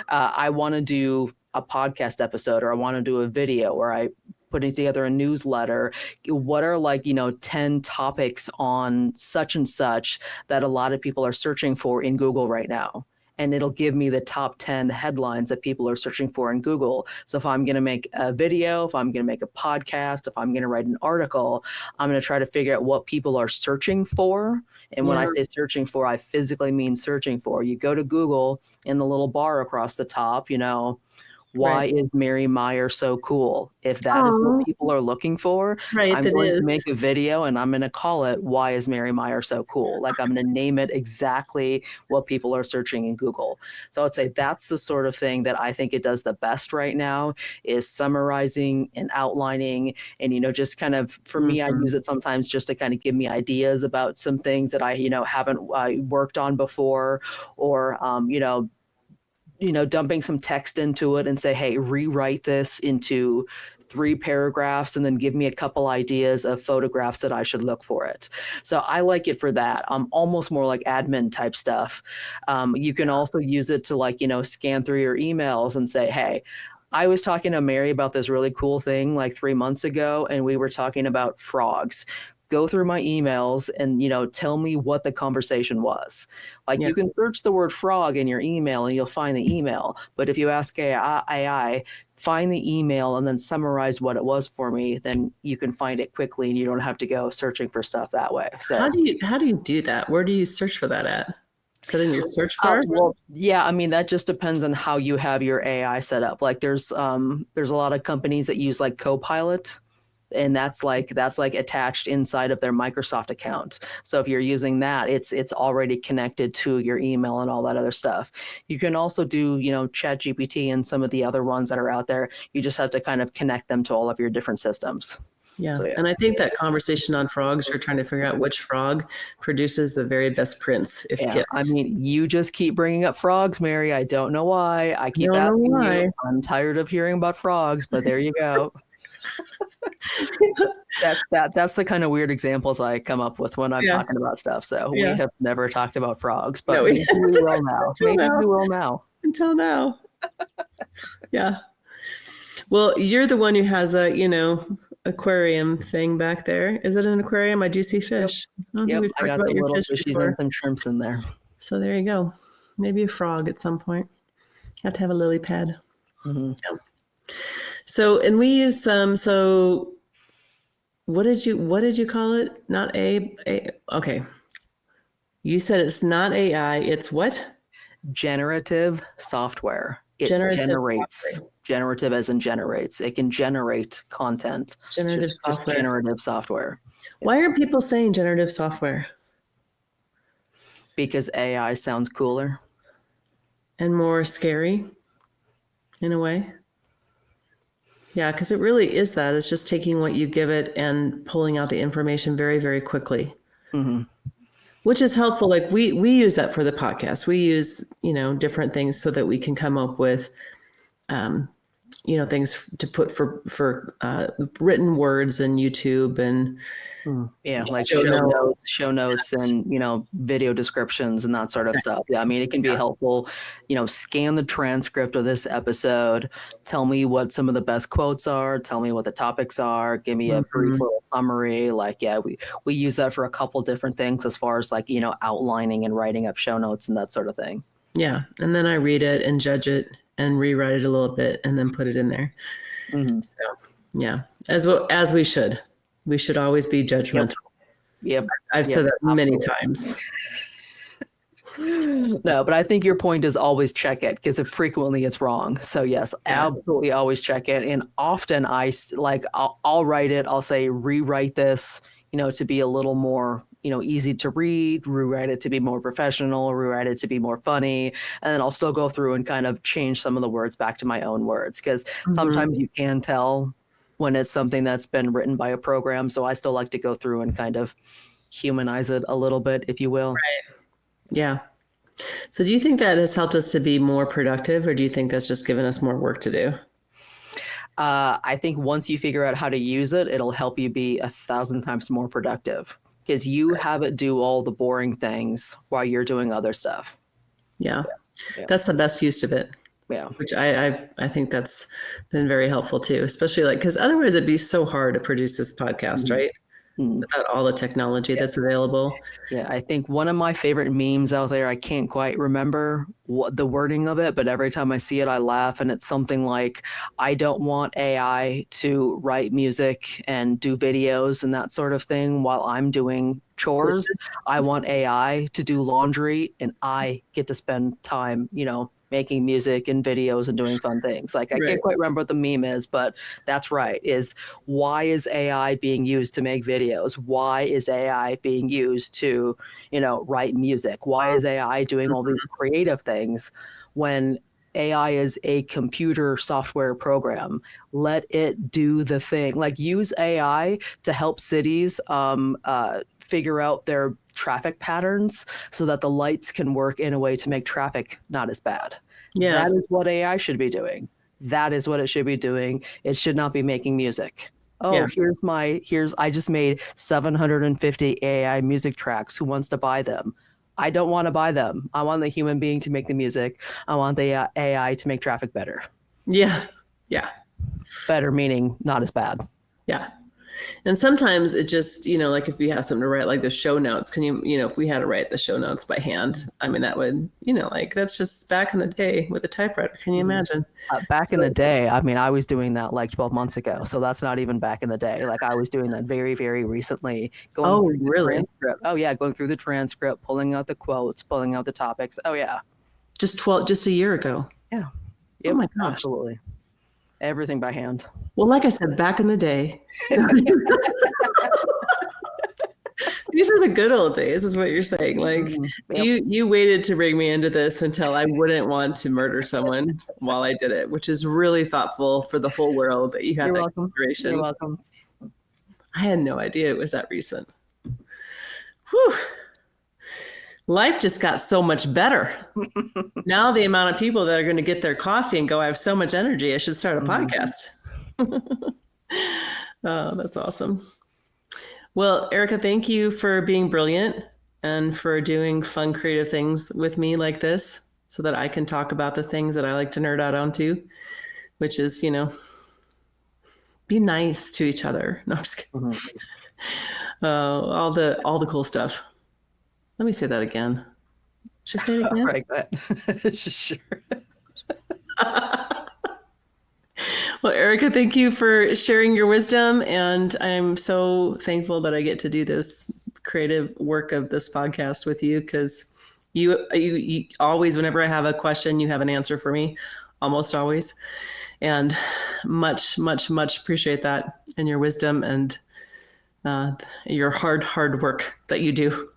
I want to do a podcast episode, or I want to do a video, or I putting together a newsletter. What are 10 topics on such and such that a lot of people are searching for in Google right now? And it'll give me the top 10 headlines that people are searching for in Google. So if I'm going to make a video, if I'm going to make a podcast, if I'm going to write an article, I'm going to try to figure out what people are searching for. And when I say searching for, I physically mean searching for. You go to Google, in the little bar across the top, Why is Mary Meyer so cool? If that is what
Oh,
people are looking for,
right.
I'm
That
going to
is.
make a video and I'm going to call it, Why is Mary Meyer so cool? Like I'm going to name it exactly what people are searching in Google. So I'd say that's the sort of thing that I think it does the best right now, is summarizing and outlining. And, just kind of, for me, I use it sometimes just to kind of give me ideas about some things that I, haven't worked on before, or, dumping some text into it and say, hey, rewrite this into 3 paragraphs and then give me a couple ideas of photographs that I should look for it. So I like it for that. Almost more like admin type stuff. You can also use it to scan through your emails and say, hey, I was talking to Mary about this really cool thing like 3 months ago, and we were talking about frogs. Go through my emails and, tell me what the conversation was. Like you can search the word frog in your email and you'll find the email. But if you ask AI, find the email and then summarize what it was for me, then you can find it quickly and you don't have to go searching for stuff that way. So
how do you do that? Where do you search for that at? Is it in your search bar?
well, yeah, I mean that just depends on how you have your AI set up. Like there's a lot of companies that use like Copilot, and that's like attached inside of their Microsoft account. So if you're using that, it's already connected to your email and all that other stuff. You can also do, ChatGPT and some of the other ones that are out there. You just have to kind of connect them to all of your different systems.
Yeah.
So, yeah.
And I think that conversation on frogs, you're trying to figure out which frog produces the very best prints if kissed.
I mean, you just keep bringing up frogs, Mary. I don't know why. I keep
don't know
asking
why.
you. I'm tired of hearing about frogs, but there you go. That's the kind of weird examples I come up with when I'm talking about stuff. So we have never talked about frogs, but
No,
maybe we will now. Maybe we will now.
Until now. Yeah. Well, you're the one who has a, aquarium thing back there. Is it an aquarium? I do see fish.
Yep, I got the little fishies and some shrimps in there.
So there you go. Maybe a frog at some point. Have to have a lily pad.
Mm-hmm.
Yeah. So, and we use some. So, what did you call it? Not okay. You said it's not AI. It's what?
Generative software. It
generates.
Generative as in generates. It can generate content.
Generative software.
Generative software.
Why aren't people saying generative software?
Because AI sounds cooler.
And more scary, in a way. Yeah, because it really is that. It's just taking what you give it and pulling out the information very, very quickly.
Mm-hmm.
Which is helpful. Like we use that for the podcast. We use, different things so that we can come up with, things to put for written words and YouTube and
like show notes and video descriptions and that sort of stuff. Yeah, I mean it can be helpful. Scan the transcript of this episode. Tell me what some of the best quotes are. Tell me what the topics are. Give me a brief little summary. We use that for a couple different things as far as outlining and writing up show notes and that sort of thing.
Yeah, and then I read it and judge it and rewrite it a little bit and then put it in there. Mm-hmm. So yeah, as we should. We should always be judgmental.
Yep.
I've said that many times.
No, but I think your point is always check it because frequently it's wrong. So yes, absolutely always check it. And often I'll write it. I'll say rewrite this, to be a little more, easy to read, rewrite it to be more professional, rewrite it to be more funny. And then I'll still go through and kind of change some of the words back to my own words because sometimes you can tell when it's something that's been written by a program. So I still like to go through and kind of humanize it a little bit, if you will.
Right. Yeah. So do you think that has helped us to be more productive, or do you think that's just given us more work to do?
I think once you figure out how to use it, it'll help you be 1,000 times more productive because you have it do all the boring things while you're doing other stuff.
Yeah. That's the best use of it.
Yeah.
Which I think that's been very helpful too, especially because otherwise it'd be so hard to produce this podcast, right? Without all the technology that's available.
Yeah, I think one of my favorite memes out there, I can't quite remember what the wording of it, but every time I see it, I laugh. And it's something like, I don't want AI to write music and do videos and that sort of thing while I'm doing chores. I want AI to do laundry and I get to spend time, making music and videos and doing fun things. Like I
Right.
can't quite remember what the meme is, but that's right. Is why is AI being used to make videos? Why is AI being used to, write music? Why is AI doing all these creative things when AI is a computer software program? Let it do the thing. Like use AI to help cities figure out their traffic patterns so that the lights can work in a way to make traffic not as bad.
Yeah.
That is what AI should be doing. That is what it should be doing. It should not be making music. Oh,
Yeah.
I just made 750 AI music tracks. Who wants to buy them? I don't want to buy them. I want the human being to make the music. I want the AI to make traffic better.
Yeah. Yeah.
Better meaning not as bad.
Yeah. And sometimes it just, like if you have something to write, like the show notes, can you, if we had to write the show notes by hand, I mean, that would, like that's just back in the day with a typewriter. Can you imagine?
Back in the day, I mean, I was doing that like 12 months ago. So that's not even back in the day. Like I was doing that very, very recently. Going
Oh,
through the
really?
transcript. Oh, yeah. Going through the transcript, pulling out the quotes, pulling out the topics. Oh, yeah.
Just a year ago.
Yeah.
Oh my gosh.
Absolutely. Everything by hand.
Well, like I said, back in the day, these are the good old days, is what you're saying. Like you waited to bring me into this until I wouldn't want to murder someone while I did it, which is really thoughtful for the whole world that you had
You're
that
welcome.
consideration.
You're welcome.
I had no idea it was that recent. Whew. Life just got so much better. Now the amount of people that are going to get their coffee and go, I have so much energy, I should start a podcast. Oh, that's awesome. Well, Erika, thank you for being brilliant and for doing fun, creative things with me like this so that I can talk about the things that I like to nerd out onto, which is, be nice to each other. No, I'm just kidding. All the cool stuff. Let me say that again. Should I say it again?
Right, go ahead. Sure.
Well, Erika, thank you for sharing your wisdom. And I'm so thankful that I get to do this creative work of this podcast with you because you always, whenever I have a question, you have an answer for me, almost always. And much, much, much appreciate that and your wisdom and your hard work that you do.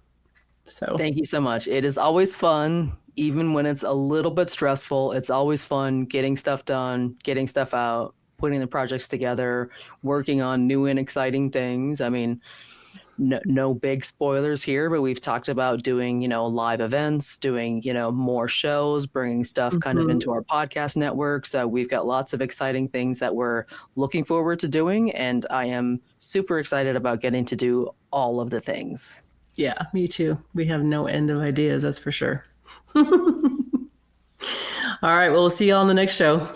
So
thank you so much. It is always fun, even when it's a little bit stressful. It's always fun getting stuff done, getting stuff out, putting the projects together, working on new and exciting things. I mean, no big spoilers here, but we've talked about doing, live events, doing, more shows, bringing stuff kind of into our podcast network. So we've got lots of exciting things that we're looking forward to doing. And I am super excited about getting to do all of the things.
Yeah, me too. We have no end of ideas, that's for sure. All right, well, we'll see you all on the next show.